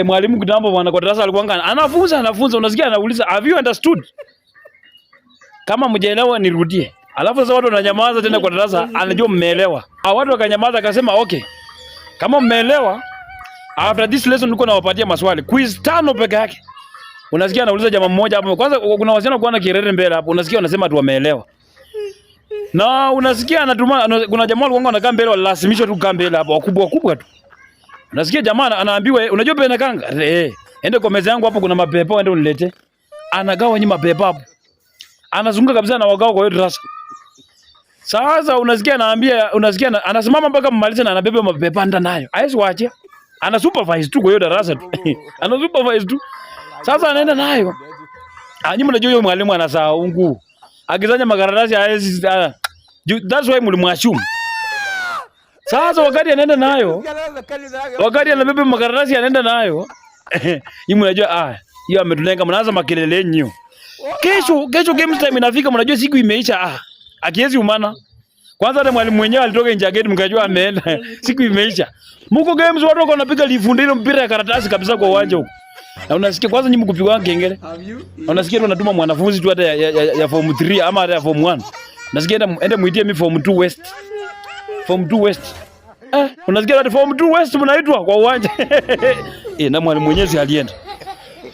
Mwalimu kitambo bwana kwa darasa alikuwa anafunza unasikia anauliza have you understood? Kama mjaelewa nirudie. Alafu sasa watu wananyamaza tena kwa darasa anajua mmeelewa. Watu wakanyamaza akasema okay. Kama mmeelewa after this lesson niko nawapatia maswali. Quiz 5 peke yake. Unasikia anauliza jamaa mmoja hapo. Kwanza kuna wasichana kuona kirere mbele hapo. Unasikia wanasema tu wameelewa. Na unasikia anatuma kuna jamaa walikuwa wanakaa mbele walasimishwa tu kukaa mbele hapo wakubwa tu. Unasikia jamaa anaambiwa unajua pena kanga? Ende kwa meza yangu hapo kuna mapepo ende unilete. Anagawa nyima mapepo hapo. Anazunguka kabisa na wagao kwa hiyo darasa. Sasa unasikia anaambia anasimama mpaka mmalize na anabeba mapepo anda nayo. Haezi waache. Ana supervise tu kwa hiyo darasa tu. Ana supervise tu. Sasa anaenda nayo. Nyinyi mnajua huyo mwalimu anasahau nguu. Akizanya makaratasi haezi that's why mlimwashumu. Sasa wakati anaenda nayo, wakati anabeba makaratasi anaenda nayo, yeye mnajua hiyo ametulenga mnaanza makelele yenyu. Kesho game time inafika mnajua siku imeisha akiwezi umana. Kwanza hata mwalimu mwenyewe alitoka nje gate mkajua ameenda. Siku imeisha. Mko games watu wako wanapiga lifundi ile mpira ya karatasi kabisa kwa uwanja huko. Na unasikia kwanza nyinyi mkupigwa kengele. Na unasikia tunatuma mwanafunzi tu hata ya form 3 ama hata ya form 1. Nasikia ende muitie mimi form 2 West. Form 2 West. Unasikia hata form 2 West mnaitwa kwa uwanja. Na mwalimu mwenyewe alienda.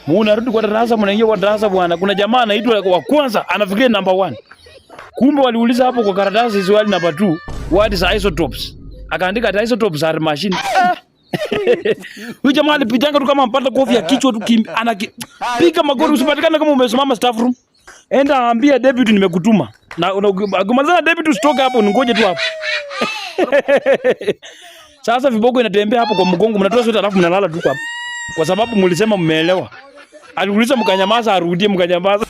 Mnarudi kwa darasa mnaingia kwa darasa bwana. Kuna jamaa anaitwa wa kwanza anafikia number 1. Kumbe waliuliza hapo kwa karatasi swali number 2, what is isotopes? Akaandika isotopes are machine. Huyu jamaa alipitanga tu kama mpata kofi ya kichwa tu anapiga magoti usipatikane kama umesimama staff room. Enda aambia deputy nimekutuma. Na ukimaliza deputy usitoke hapo ngoje tu hapo. Sasa vibogo inatembea hapo kwa mgongo mnatoa sote alafu mnalala tu hapo. Kwa sababu mlisema mmeelewa. Aliuliza mkanyamaza arudie mkanyamaza.